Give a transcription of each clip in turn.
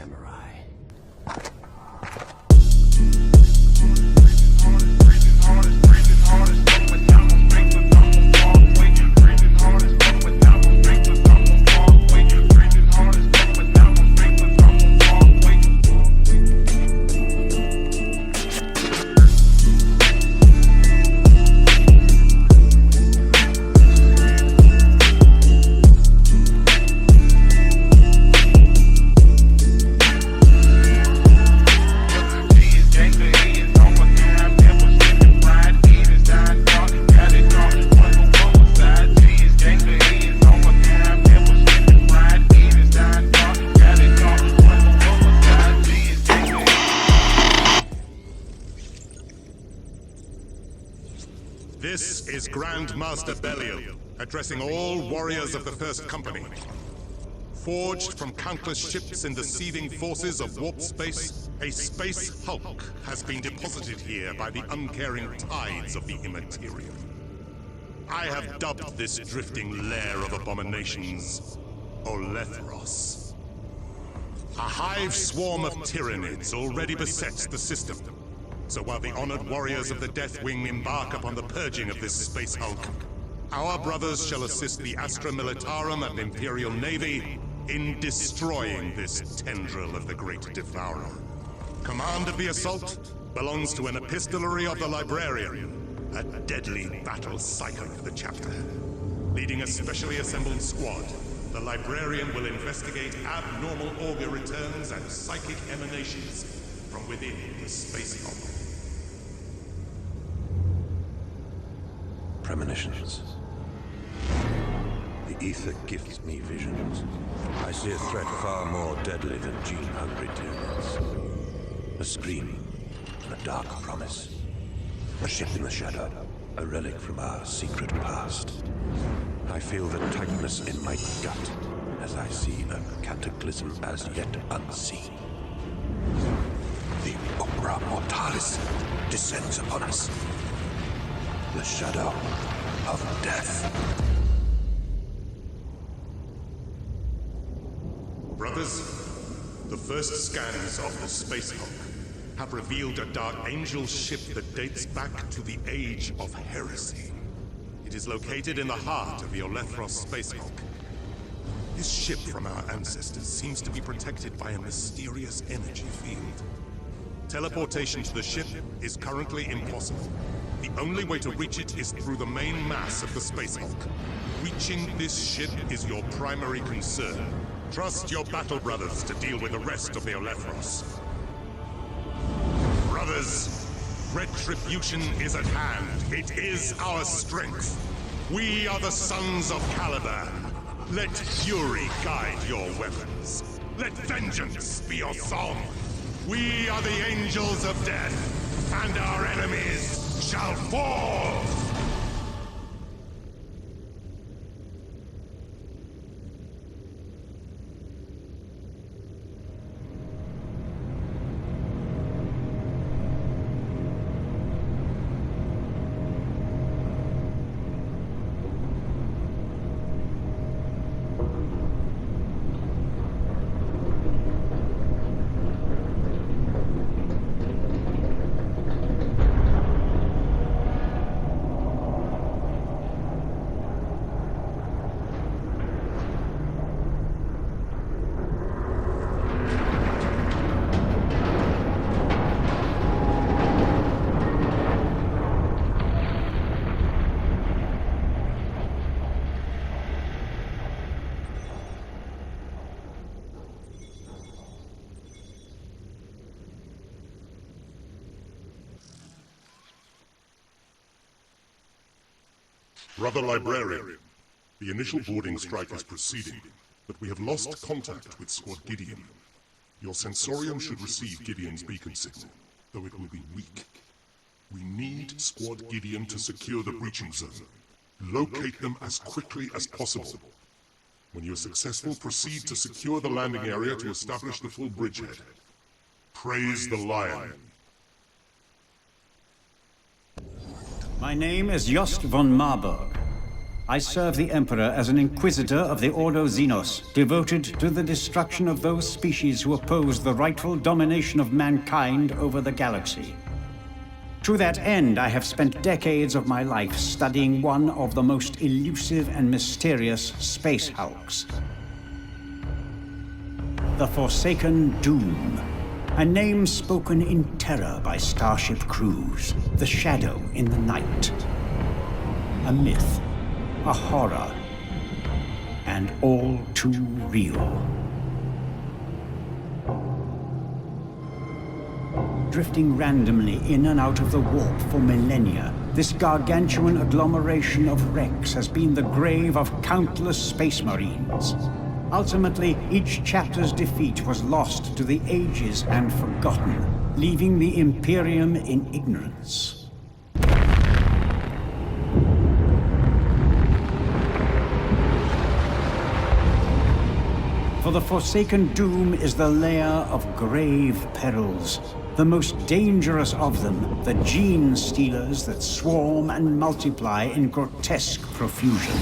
samurai. This is Grand Master Belial, addressing all warriors of the First Company. Forged from countless ships in the seething forces of warp space, a space hulk has been deposited here by the uncaring tides of the immaterial. I have dubbed this drifting lair of abominations Olethros. A hive swarm of tyrannids already besets the system. So while the honored warriors of the Death Wing embark upon the purging of this space hulk, our brothers shall assist the Astra Militarum and Imperial Navy in destroying this tendril of the Great Devourer. Command of the assault belongs to an epistolary of the Librarian, a deadly battle psyker of the chapter. Leading a specially assembled squad, the Librarian will investigate abnormal augur returns and psychic emanations from within the space hulk. Premonitions. The ether gifts me visions. I see a threat far more deadly than gene-hungry tyrannids. A scream, a dark promise. A ship in the shadow, a relic from our secret past. I feel the tightness in my gut as I see a cataclysm as yet unseen. The Opera Mortalis descends upon us. The shadow of death. Brothers, the first scans of the space hulk have revealed a Dark Angel ship that dates back to the Age of Heresy. It is located in the heart of the Olethros space hulk. This ship from our ancestors seems to be protected by a mysterious energy field. Teleportation to the ship is currently impossible. The only way to reach it is through the main mass of the space hulk. Reaching this ship is your primary concern. Trust your battle brothers to deal with the rest of the Olethros. Brothers, retribution is at hand. It is our strength. We are the sons of Caliban. Let fury guide your weapons. Let vengeance be your song. We are the angels of death, and our enemies shall fall! Brother Librarian, the initial boarding strike is proceeding, but we have lost contact with Squad Gideon. Your sensorium should receive Gideon's beacon signal, though it will be weak. We need Squad Gideon to secure the breaching zone. Locate them as quickly as possible. When you are successful, proceed to secure the landing area to establish the full bridgehead. Praise the Lion. My name is Jost von Marburg. I serve the Emperor as an Inquisitor of the Ordo Xenos, devoted to the destruction of those species who oppose the rightful domination of mankind over the galaxy. To that end, I have spent decades of my life studying one of the most elusive and mysterious space hulks. The Forsaken Doom. A name spoken in terror by starship crews. The shadow in the night. A myth. A horror. And all too real. Drifting randomly in and out of the warp for millennia, this gargantuan agglomeration of wrecks has been the grave of countless space marines. Ultimately, each chapter's defeat was lost to the ages and forgotten, leaving the Imperium in ignorance. For the Forsaken Doom is the lair of grave perils. The most dangerous of them, the gene stealers that swarm and multiply in grotesque profusion.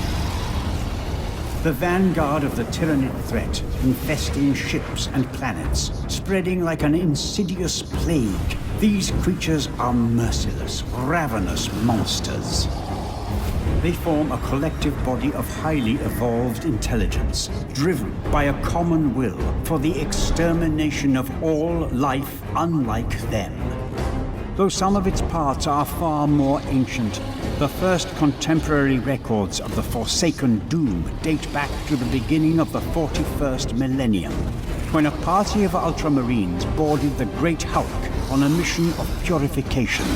The vanguard of the Tyranid threat, infesting ships and planets, spreading like an insidious plague. These creatures are merciless, ravenous monsters. They form a collective body of highly evolved intelligence, driven by a common will for the extermination of all life unlike them. Though some of its parts are far more ancient, the first contemporary records of the Forsaken Doom date back to the beginning of the 41st millennium, when a party of Ultramarines boarded the Great Hulk on a mission of purification.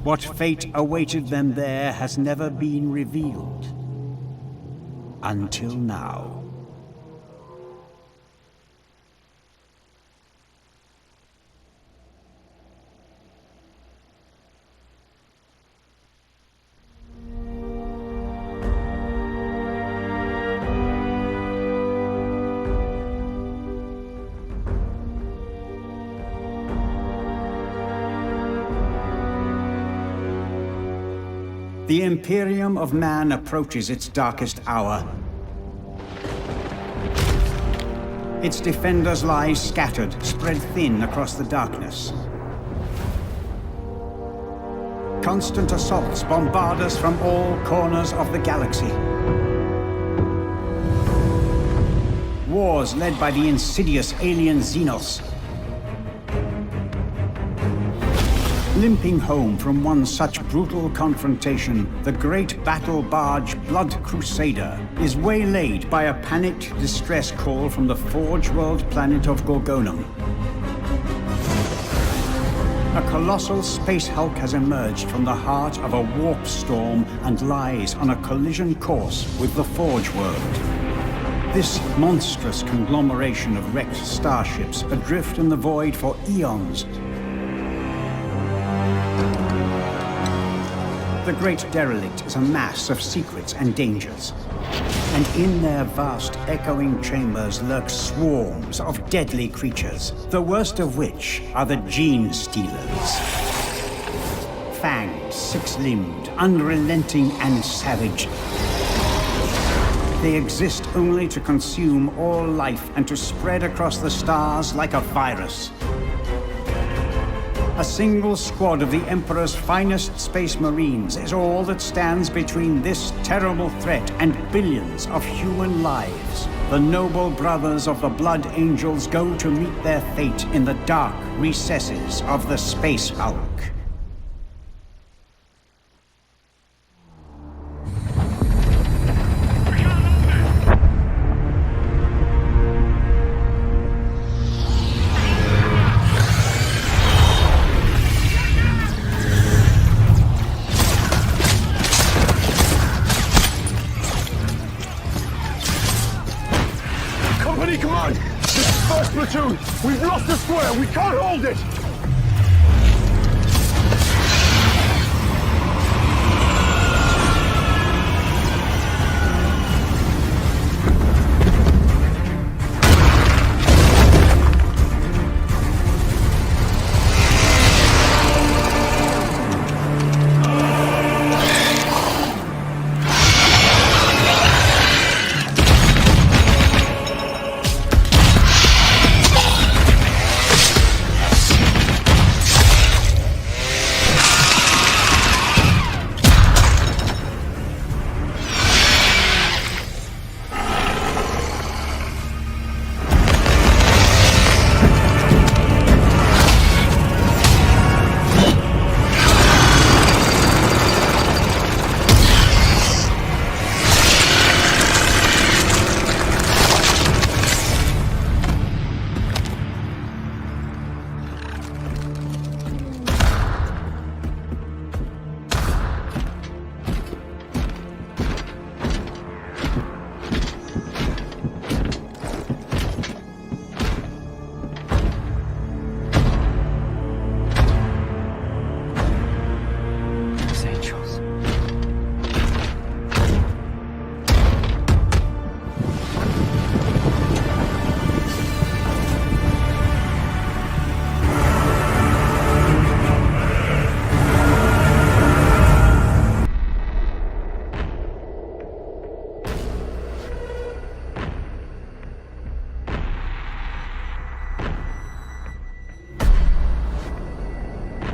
What fate awaited them there has never been revealed. Until now. The Imperium of Man approaches its darkest hour. Its defenders lie scattered, spread thin across the darkness. Constant assaults bombard us from all corners of the galaxy. Wars led by the insidious alien Xenos. Limping home from one such brutal confrontation, the great battle barge Blood Crusader is waylaid by a panicked distress call from the Forge World planet of Gorgonum. A colossal space hulk has emerged from the heart of a warp storm and lies on a collision course with the Forge World. This monstrous conglomeration of wrecked starships adrift in the void for eons. The Great Derelict is a mass of secrets and dangers. And in their vast echoing chambers lurk swarms of deadly creatures, the worst of which are the Gene Stealers. Fanged, six-limbed, unrelenting and savage. They exist only to consume all life and to spread across the stars like a virus. A single squad of the Emperor's finest space marines is all that stands between this terrible threat and billions of human lives. The noble brothers of the Blood Angels go to meet their fate in the dark recesses of the Space Hulk. Platoon! We've lost the square! We can't hold it!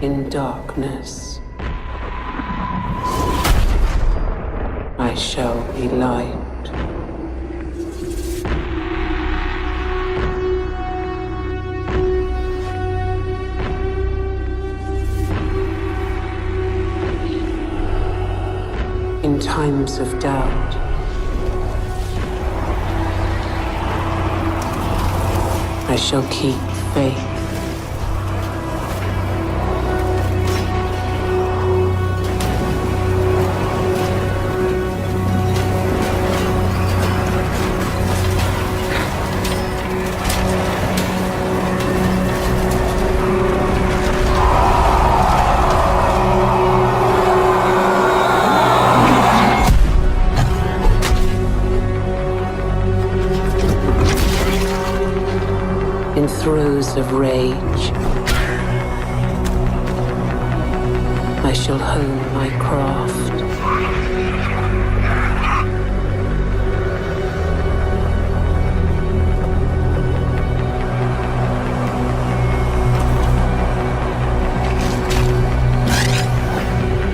in darkness, I shall be light. In times of doubt, I shall keep faith. In throes of rage, I shall hone my craft.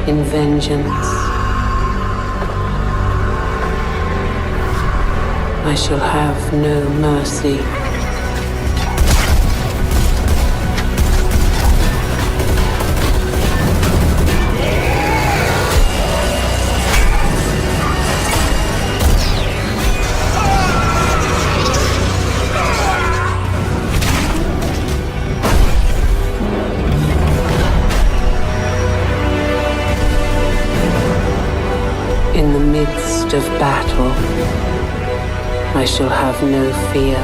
In vengeance, I shall have no mercy. In the midst of battle, I shall have no fear.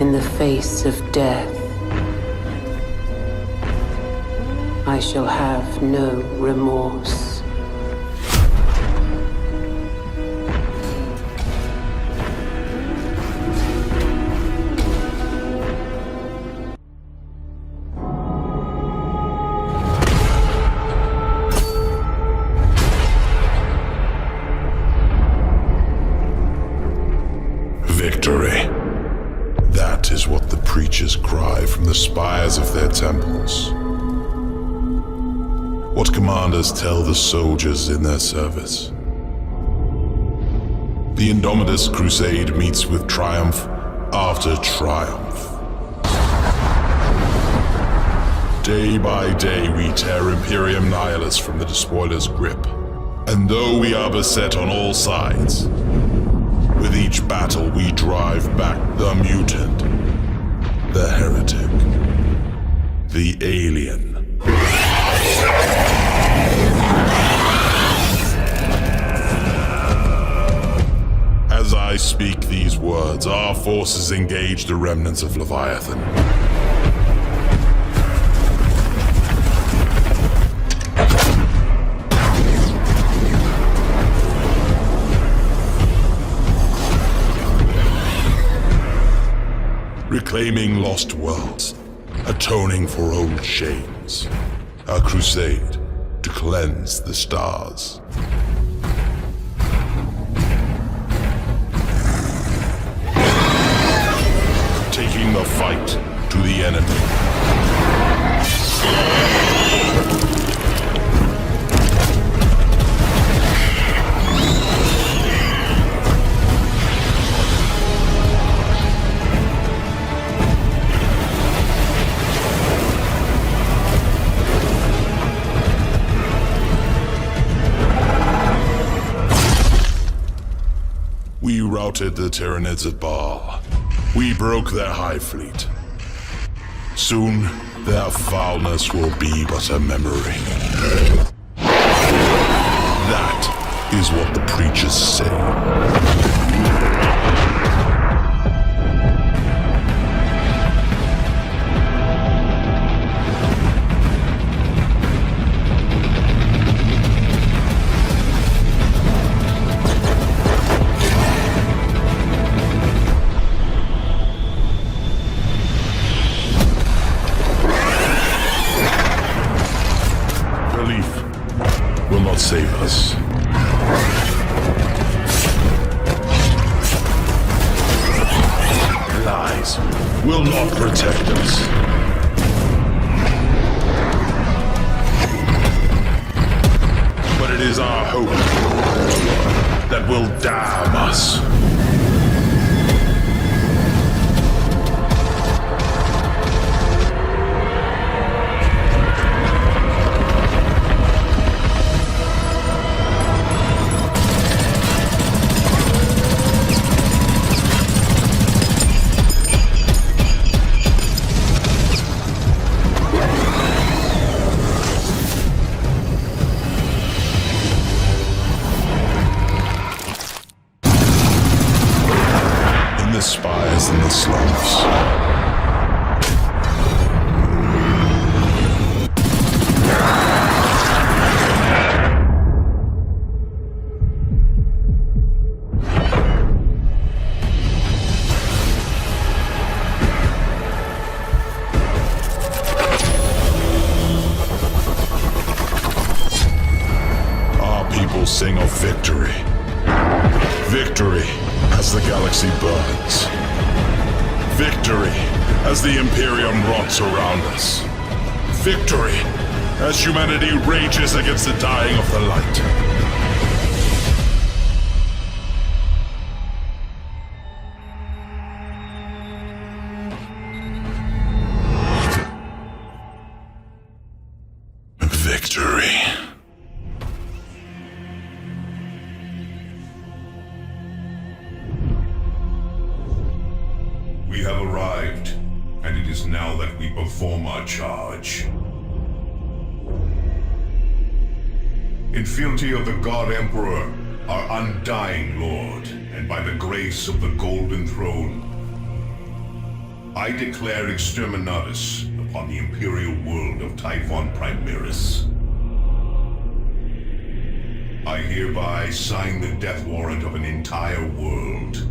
In the face of death, I shall have no remorse. Victory. That is what the preachers cry from the spires of their temples. What commanders tell the soldiers in their service. The Indomitus crusade meets with triumph after triumph. Day by day we tear Imperium Nihilus from the despoiler's grip. And though we are beset on all sides, with each battle we drive back the mutant, the heretic, the alien. As I speak these words, our forces engage the remnants of Leviathan. Reclaiming lost worlds, atoning for old shames. A crusade to cleanse the stars. Taking the fight to the enemy. We routed the Tyranids at Baal. We broke their high fleet. Soon, their foulness will be but a memory. That is what the preachers say. save us. Lies will not protect us. But it is our hope that will damn us. Spies in the slums. Our people sing of victory. Victory as the galaxy burns. Victory as the Imperium rots around us. Victory as humanity rages against the dying of the light. Victory. We have arrived, and it is now that we perform our charge. In fealty of the God Emperor, our undying Lord, and by the grace of the Golden Throne, I declare Exterminatus upon the Imperial world of Typhon Primaris. I hereby sign the death warrant of an entire world,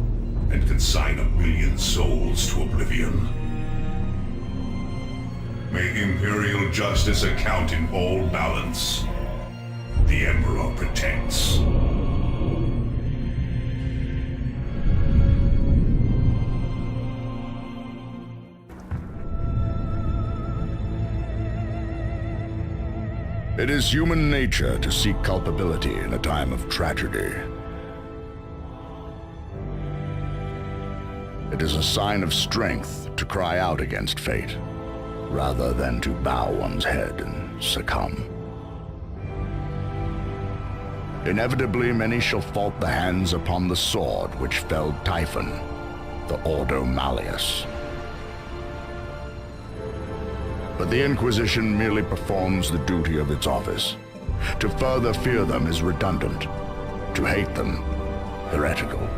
and consign 1 million souls to oblivion. May Imperial justice account in all balance. The Emperor protects. It is human nature to seek culpability in a time of tragedy. It is a sign of strength to cry out against fate, rather than to bow one's head and succumb. Inevitably, many shall fault the hands upon the sword which felled Typhon, the Ordo Malleus. But the Inquisition merely performs the duty of its office. To further fear them is redundant. To hate them, heretical.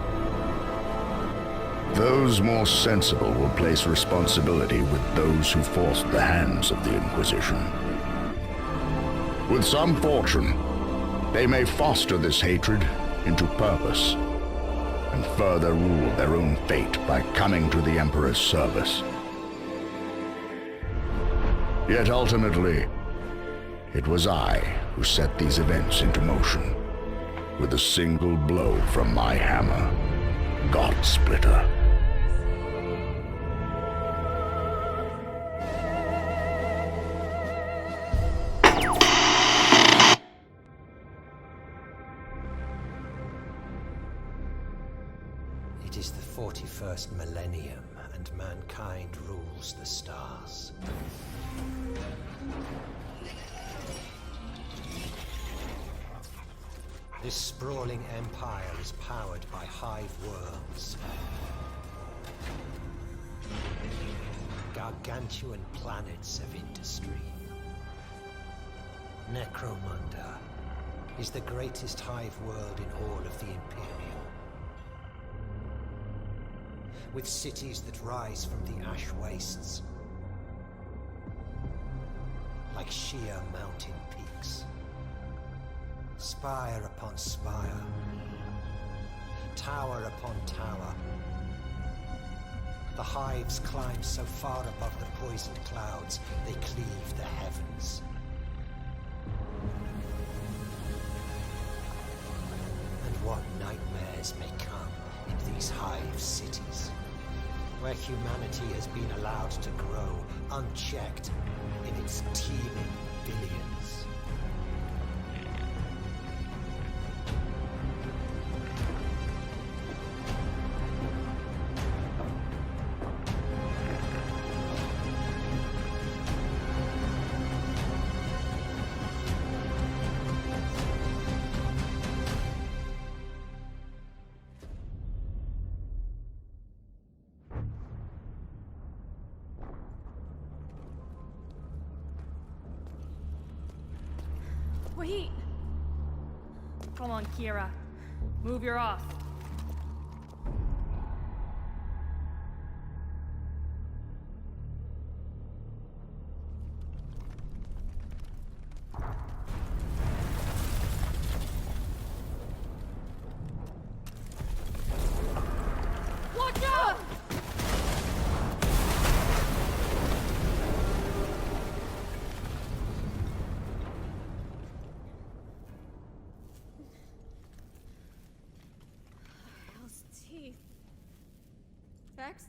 Those more sensible will place responsibility with those who forced the hands of the Inquisition. With some fortune, they may foster this hatred into purpose, and further rule their own fate by coming to the Emperor's service. Yet ultimately, it was I who set these events into motion, with a single blow from my hammer, God Splitter. It is the 41st millennium, and mankind rules the stars. This sprawling empire is powered by hive worlds. Gargantuan planets of industry. Necromunda is the greatest hive world in all of the Imperium. With cities that rise from the ash wastes, like sheer mountain peaks. Spire upon spire, tower upon tower. The hives climb so far above the poisoned clouds, they cleave the heavens. darkness may come in these hive cities, where humanity has been allowed to grow unchecked in its teeming billions. Wait! Come on, Kira. Move your ass. Watch out! Vex?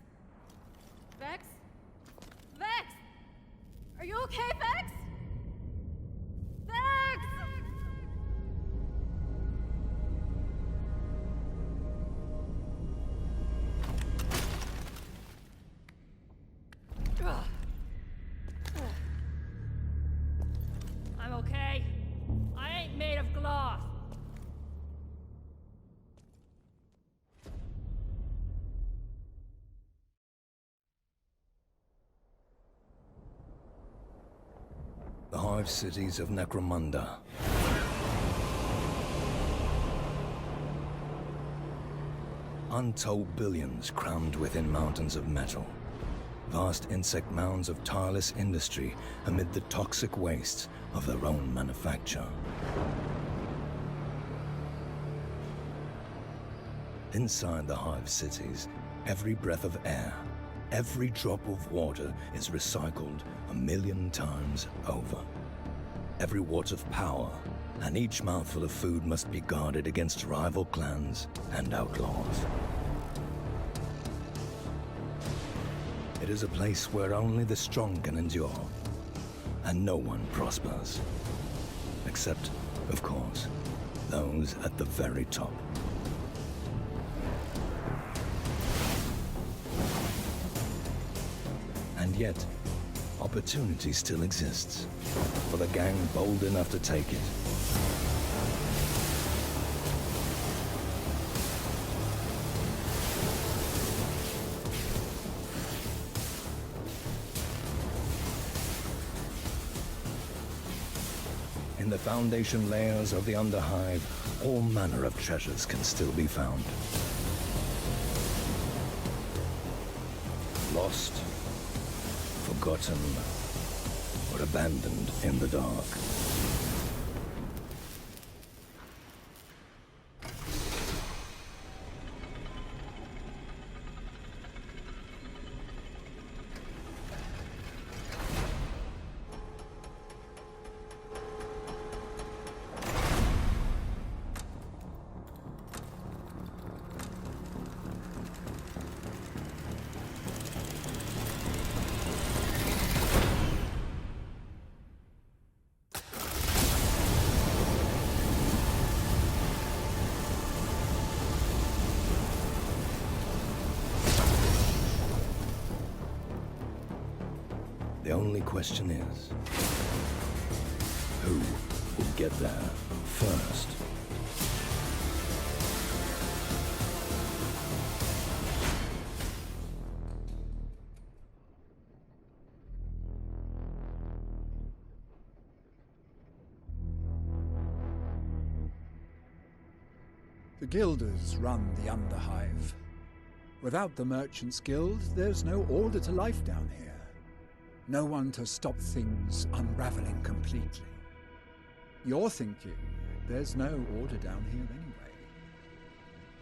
Vex? Vex! Are you okay, Vex? Vex! I'm okay. I ain't made of glass. The hive cities of Necromunda. Untold billions crammed within mountains of metal. Vast insect mounds of tireless industry amid the toxic wastes of their own manufacture. Inside the hive cities, every breath of air, every drop of water is recycled 1,000,000 times over. Every watt of power and each mouthful of food must be guarded against rival clans and outlaws. It is a place where only the strong can endure, and no one prospers. Except, of course, those at the very top. And yet, opportunity still exists for the gang bold enough to take it. In the foundation layers of the Underhive, all manner of treasures can still be found. Lost, forgotten, or abandoned in the dark. The only question is, who will get there first? The Guilders run the Underhive. Without the Merchants Guild, there's no order to life down here. No one to stop things unraveling completely. You're thinking there's no order down here anyway.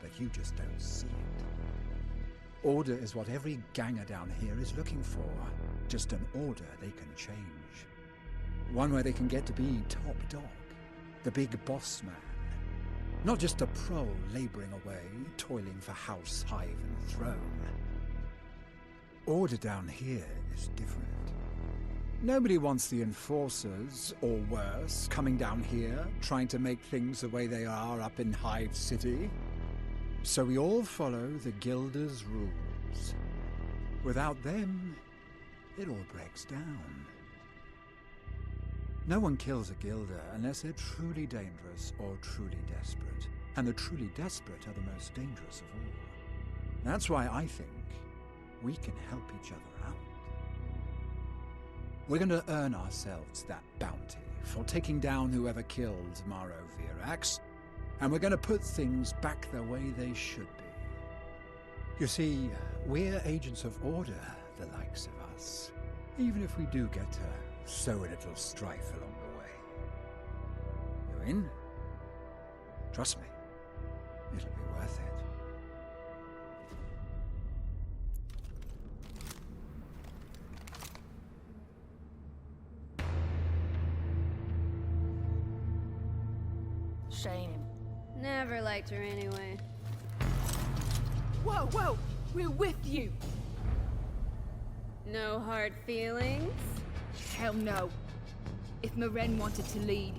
But you just don't see it. Order is what every ganger down here is looking for. Just an order they can change. One where they can get to be top dog, the big boss man. Not just a prole laboring away, toiling for house, hive, and throne. Order down here is different. Nobody wants the enforcers, or worse, coming down here, trying to make things the way they are up in Hive City. So we all follow the Guilder's rules. Without them, it all breaks down. No one kills a Guilder unless they're truly dangerous or truly desperate. And the truly desperate are the most dangerous of all. That's why I think we can help each other out. We're going to earn ourselves that bounty for taking down whoever killed Maro Virax, and we're going to put things back the way they should be. You see, we're agents of order, the likes of us, even if we do get to sow a little strife along the way. You in? Trust me, it'll be worth it. Shame. Never liked her anyway. Whoa, whoa! We're with you! No hard feelings? Hell no. If Maren wanted to lead,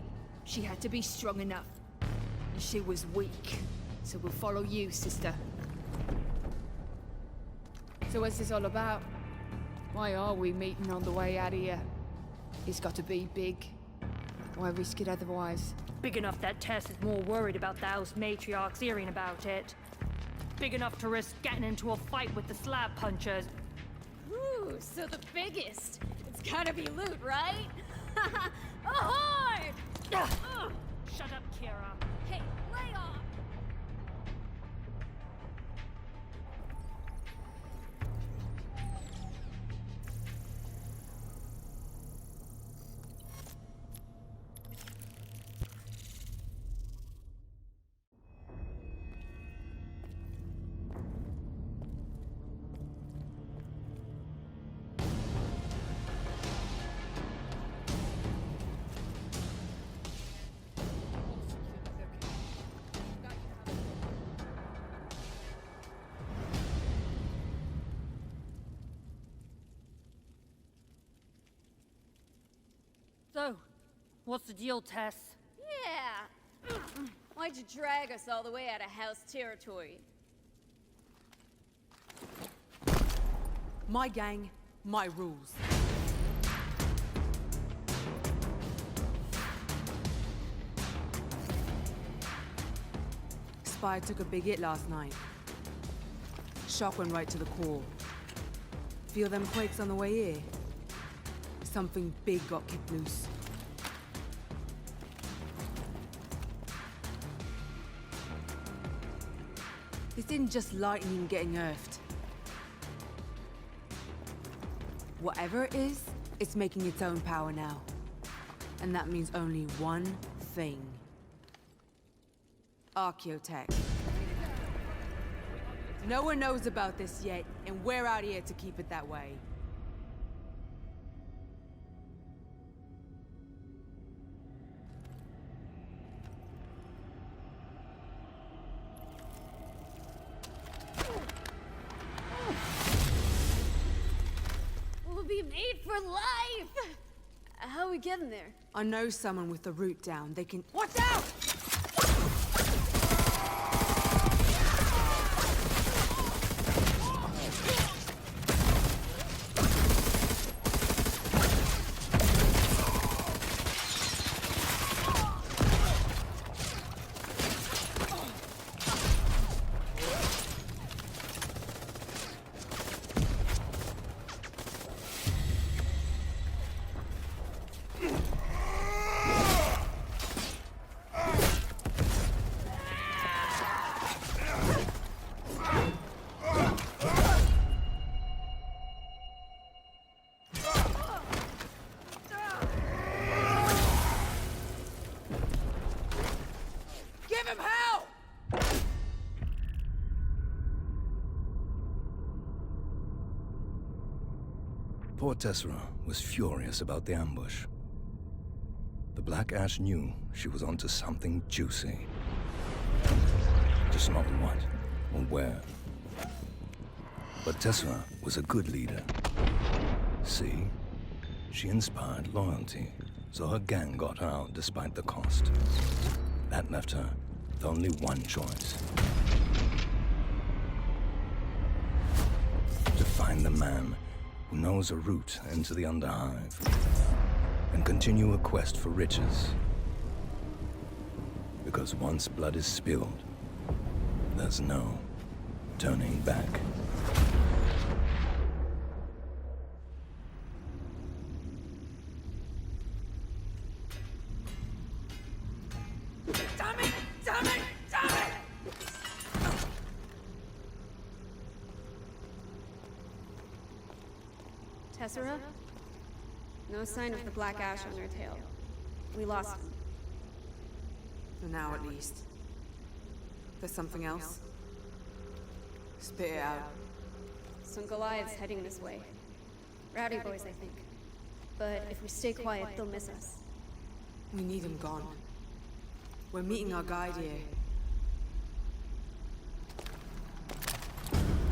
she had to be strong enough. And she was weak. So we'll follow you, sister. So what's this all about? Why are we meeting on the way out of here? It's got to be big. Why risk it otherwise? Big enough that Tess is more worried about those matriarchs hearing about it. Big enough to risk getting into a fight with the slab punchers. Ooh, so the biggest. It's gotta be loot, right? Ahoy! Shut up, Kira. Hey, lay off! So, what's the deal, Tess? Yeah. Why'd you drag us all the way out of house territory? My gang, my rules. Spire took a big hit last night. Shock went right to the core. Feel them quakes on the way here? Something big got kicked loose. This isn't just lightning getting earthed. Whatever it is, it's making its own power now. And that means only one thing. Archaeotech. No one knows about this yet, and we're out here to keep it that way. We'll be made for life! How are we getting there? I know someone with the route down. They can— Watch out! Poor Tessera was furious about the ambush. The Black Ash knew she was onto something juicy. just not what or where. But Tessera was a good leader. See? She inspired loyalty, so her gang got her out despite the cost. That left her with only one choice. To find the man who knows a route into the Underhive, and continue a quest for riches. Because once blood is spilled, there's no turning back. Damn it! Damn it! Damn it! Tessera? No sign of the black ash on her tail. We lost him. For now, at least. There's something else? Spit it out. Some Goliaths heading this way. Rowdy boys, I think. But if we stay quiet, they'll miss us. We need him gone. We're meeting our guide here.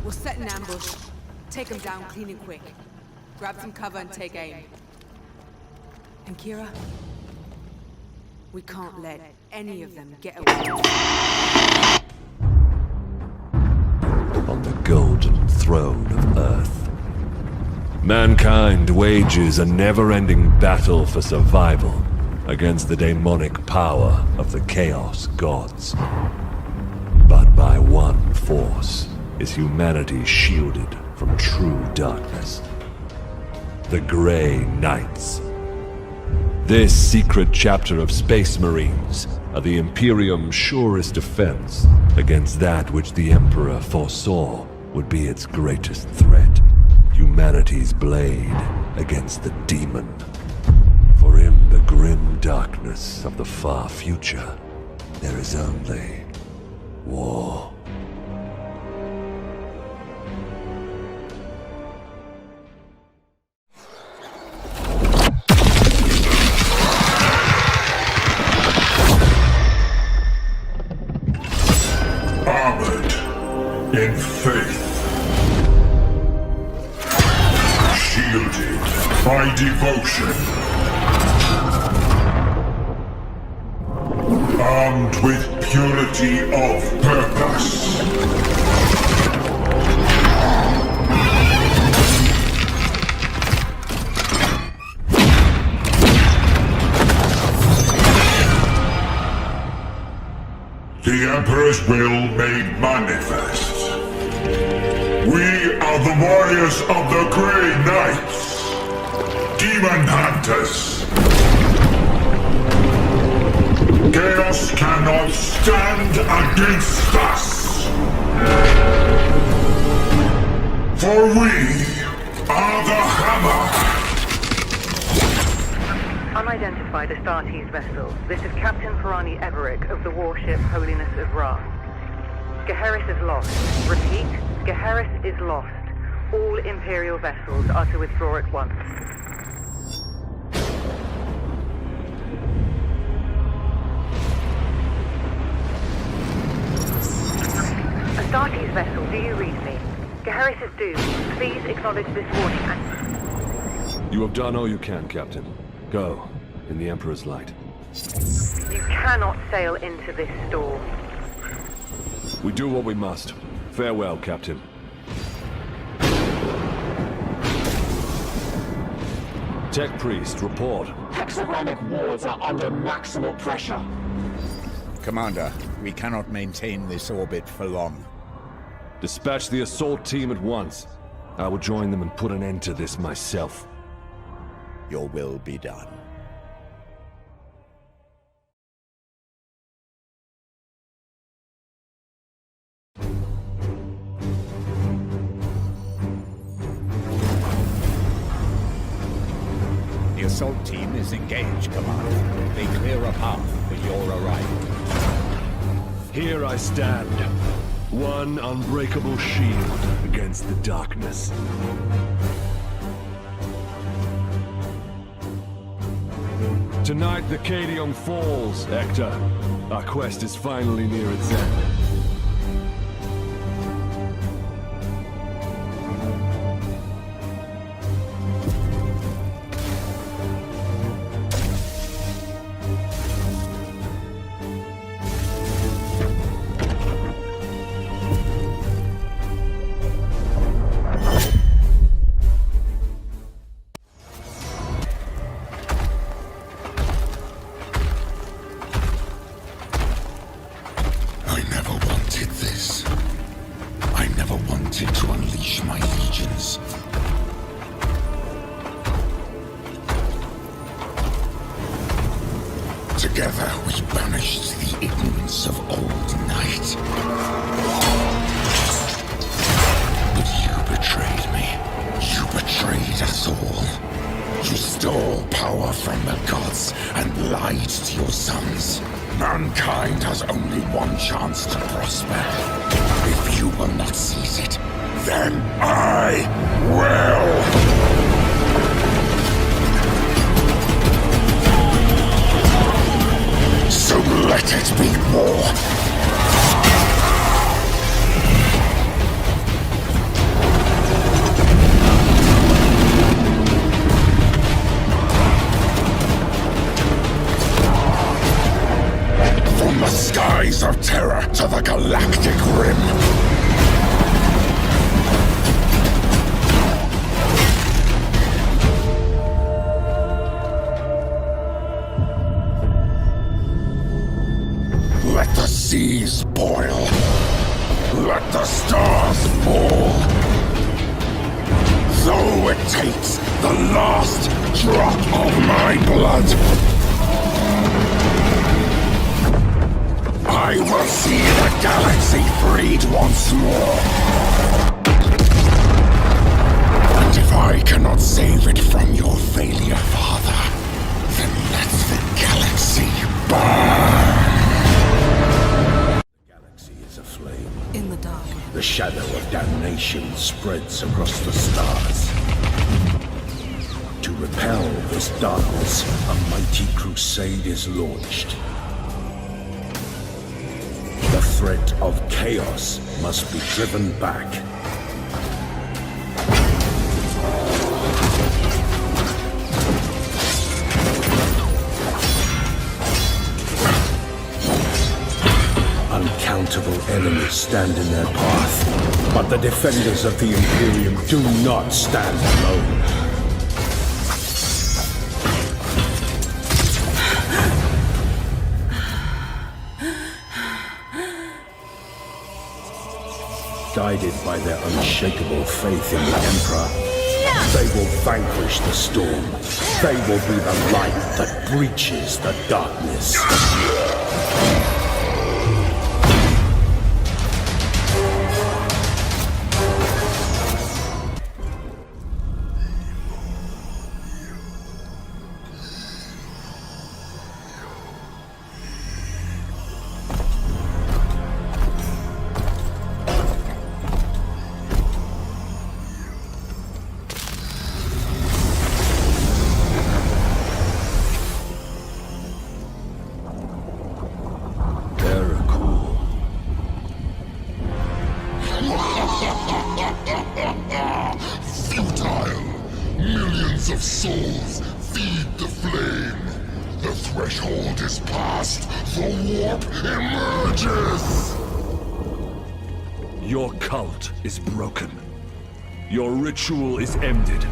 We'll set an ambush. Take him down clean and quick. Grab some cover and take aim. And Kira? We can't let any of them get away. On the golden throne of Earth, mankind wages a never-ending battle for survival against the demonic power of the Chaos Gods. But by one force is humanity shielded from true darkness. The Grey Knights. This secret chapter of Space Marines are the Imperium's surest defense against that which the Emperor foresaw would be its greatest threat. Humanity's blade against the demon. For in the grim darkness of the far future, there is only war. In faith. Shielded by devotion. Armed with purity of purpose. The Emperor's will made manifest. We are the warriors of the Grey Knights, Demon Hunters. Chaos cannot stand against us. For we are the Hammer. Unidentified Astartes vessel. This is Captain Ferrani Everick of the warship Holiness of Ra. Geheris is lost. Repeat, Geheris is lost. All Imperial vessels are to withdraw at once. Astartes vessel, do you read me? Geheris is doomed. Please acknowledge this warning and... You have done all you can, Captain. Go, in the Emperor's light. You cannot sail into this storm. We do what we must. Farewell, Captain. Tech Priest, report. Hexagramic wards are under maximal pressure. Commander, we cannot maintain this orbit for long. Dispatch the assault team at once. I will join them and put an end to this myself. Your will be done. The assault team is engaged, Commander. They clear a path for your arrival. Here I stand. One unbreakable shield against the darkness. Tonight the Cadium falls, Hector. Our quest is finally near its end. unleash my legions. Together we banished the ignorance of old night. But you betrayed me. You betrayed us all. You stole power from the gods and lied to your sons. Mankind has only one chance to prosper. If you will not seize it, then I will! So let it be war! From the skies of terror to the galactic rim. Let the seas boil. Let the stars fall. Though it takes the last drop of my blood, I will see the galaxy freed once more. And if I cannot save it from your failure, Father, then let the galaxy burn. In the dark. The shadow of damnation spreads across the stars. To repel this darkness, a mighty crusade is launched. The threat of chaos must be driven back. Uncountable enemies stand in their path, but the defenders of the Imperium do not stand alone. Guided by their unshakable faith in the Emperor, they will vanquish the storm. They will be the light that breaches the darkness. Futile! Millions of souls feed the flame. The threshold is passed. The warp emerges! Your cult is broken. Your ritual is ended.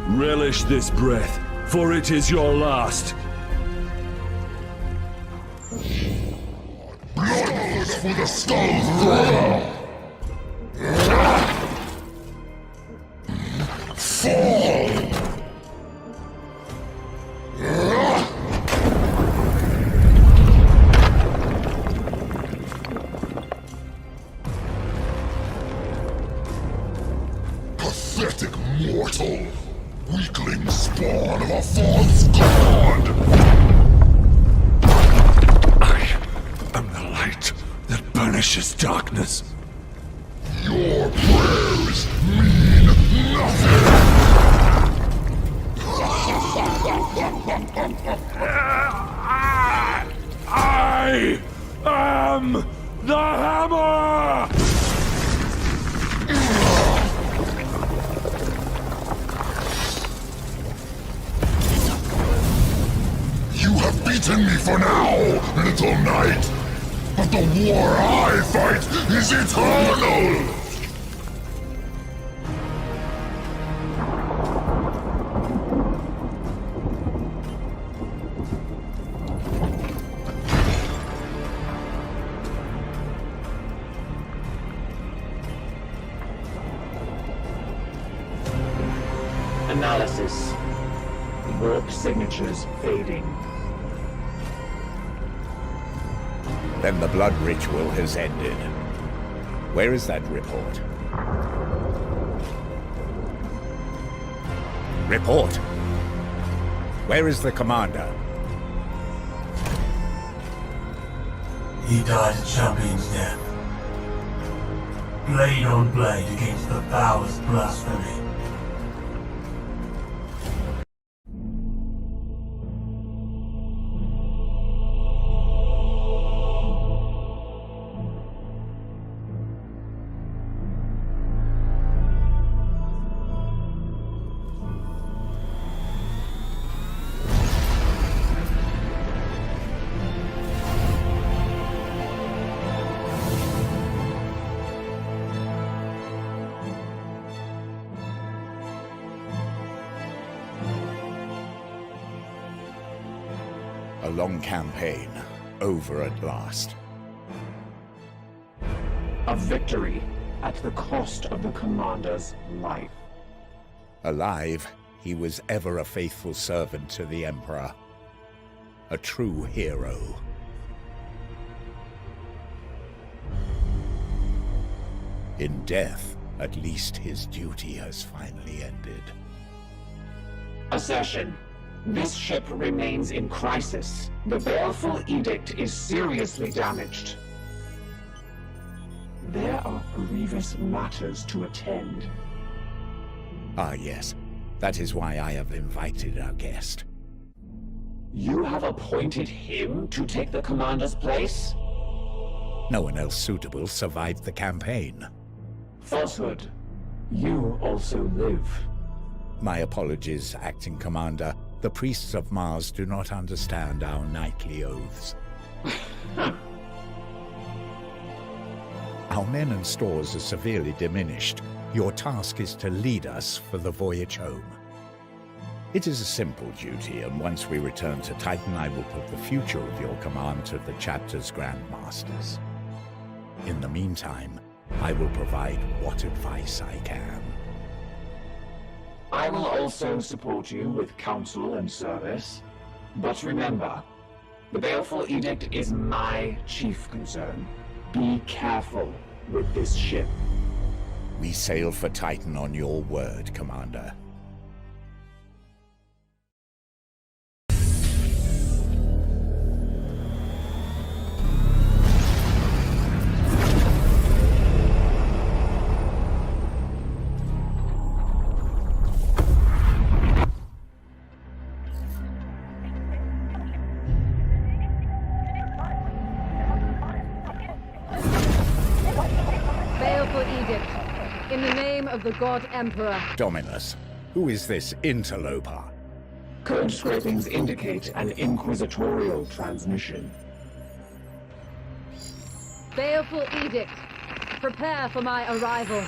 Relish this breath, for it is your last. Blood for the Skull Throne! Fall! Pathetic mortal! Weakling spawn of a false god! I am the light that banishes darkness. Your prayers mean nothing! I am the hammer! You have beaten me for now, little knight! But the war I fight is eternal! analysis. Warp signatures fading. Then the blood ritual has ended. Where is that report? Report! Where is the commander? He died a champion's death. Blade on blade against the powers blasphemy. A long campaign, over at last. A victory at the cost of the commander's life. Alive, he was ever a faithful servant to the Emperor. A true hero. In death, at least his duty has finally ended. Assertion. This ship remains in crisis. The baleful edict is seriously damaged. There are grievous matters to attend. Ah, yes. That is why I have invited our guest. You have appointed him to take the commander's place? No one else suitable survived the campaign. Falsehood. You also live. My apologies, Acting Commander. The priests of Mars do not understand our knightly oaths. Our men and stores are severely diminished. Your task is to lead us for the voyage home. It is a simple duty, and once we return to Titan, I will put the future of your command to the chapter's Grand Masters. In the meantime, I will provide what advice I can. I will also support you with counsel and service. But remember, the baleful edict is my chief concern. Be careful with this ship. We sail for Titan on your word, Commander. In the name of the God Emperor. Dominus, who is this interloper? Code scrapings indicate an inquisitorial transmission. Baleful edict. Prepare for my arrival.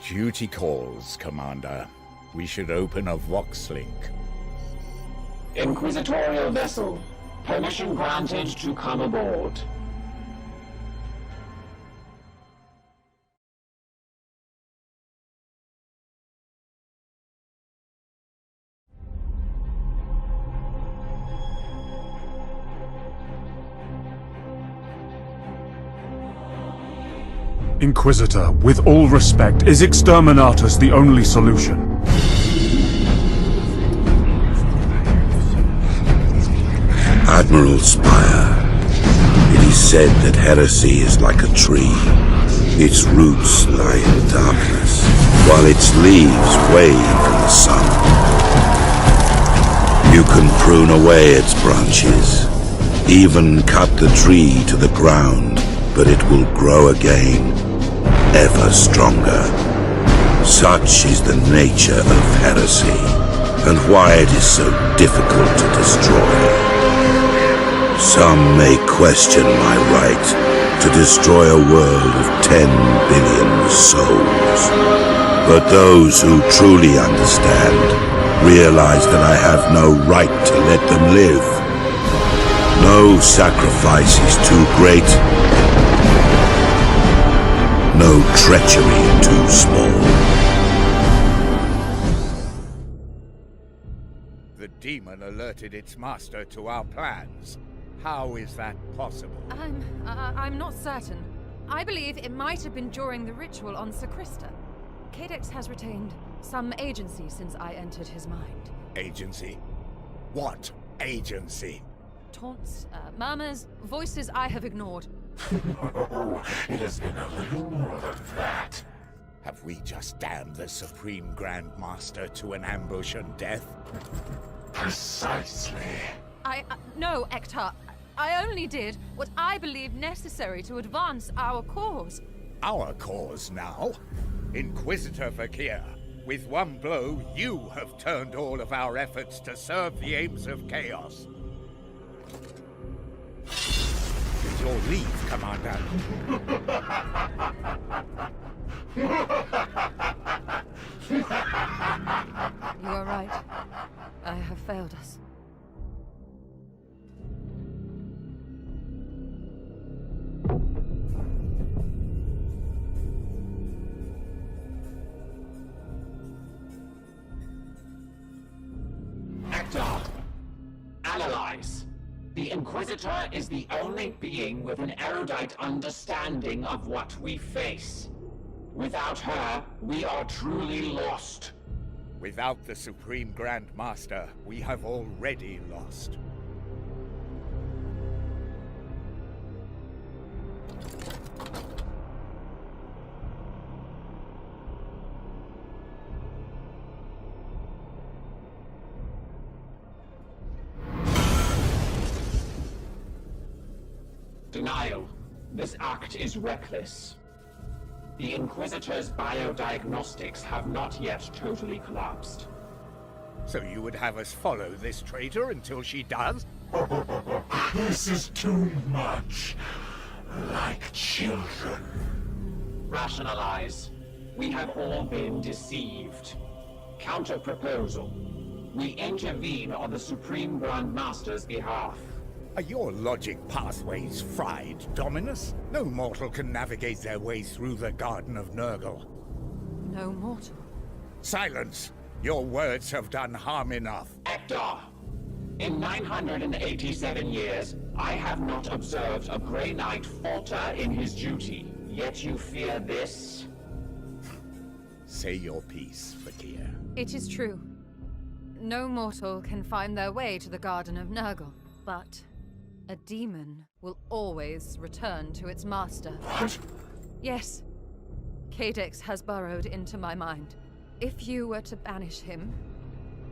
Duty calls, Commander. We should open a Vox link. Inquisitorial vessel. Permission granted to come aboard. Inquisitor, with all respect, is Exterminatus the only solution? Admiral Spire, it is said that heresy is like a tree. Its roots lie in darkness, while its leaves wave in the sun. You can prune away its branches, even cut the tree to the ground, but it will grow again, ever stronger. Such is the nature of heresy, and why it is so difficult to destroy. Some may question my right to destroy a world of 10 billion souls, but those who truly understand realize that I have no right to let them live. No sacrifice is too great. No treachery too small. demon alerted its master to our plans. How is that possible? I'm not certain. I believe it might have been during the ritual on Sacrista. Cadex has retained some agency since I entered his mind. Agency? What agency? Taunts, murmurs, voices I have ignored. It has been a little more than that. Have we just damned the Supreme Grand Master to an ambush and death? Precisely. No, Ektar. I only did what I believed necessary to advance our cause. Our cause now? Inquisitor Vakir, with one blow, you have turned all of our efforts to serve the aims of chaos. With your leave, Commander. You are right. I have failed us. Ektar, analyze. The Inquisitor is the only being with an erudite understanding of what we face. Without her, we are truly lost. Without the Supreme Grand Master, we have already lost. Denial. This act is reckless. The Inquisitor's biodiagnostics have not yet totally collapsed. So you would have us follow this traitor until she does? This is too much. Like children. Rationalize. We have all been deceived. Counter-proposal. We intervene on the Supreme Grand Master's behalf. Are your logic pathways fried, Dominus? No mortal can navigate their way through the Garden of Nurgle. No mortal? Silence! Your words have done harm enough. Ektar! In 987 years, I have not observed a Grey Knight falter in his duty. Yet you fear this? Say your piece, Vakir. It is true. No mortal can find their way to the Garden of Nurgle, but a demon will always return to its master. What? Yes. Cadex has burrowed into my mind. If you were to banish him,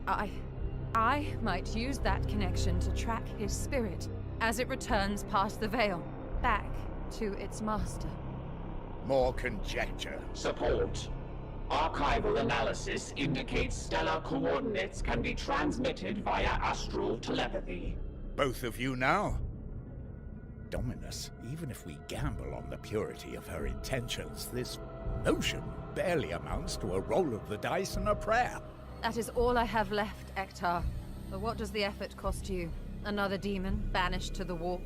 I might use that connection to track his spirit as it returns past the veil, back to its master. More conjecture. Support. Archival analysis indicates stellar coordinates can be transmitted via astral telepathy. Both of you now? Dominus, even if we gamble on the purity of her intentions, this notion barely amounts to a roll of the dice and a prayer. That is all I have left, Ektar. But what does the effort cost you? Another demon banished to the warp?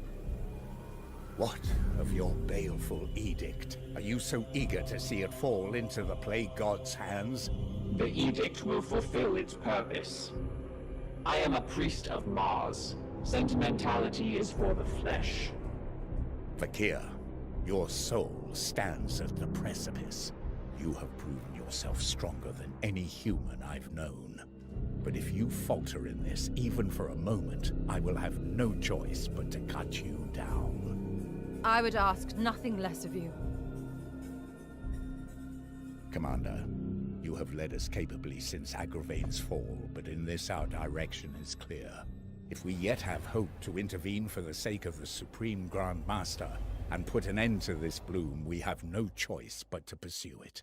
What of your baleful edict? Are you so eager to see it fall into the Plague God's hands? The edict will fulfill its purpose. I am a priest of Mars. Sentimentality is for the flesh. Vakir, your soul stands at the precipice. You have proven yourself stronger than any human I've known. But if you falter in this, even for a moment, I will have no choice but to cut you down. I would ask nothing less of you. Commander, you have led us capably since Agravain's fall, but in this our direction is clear. If we yet have hope to intervene for the sake of the Supreme Grand Master and put an end to this bloom, we have no choice but to pursue it.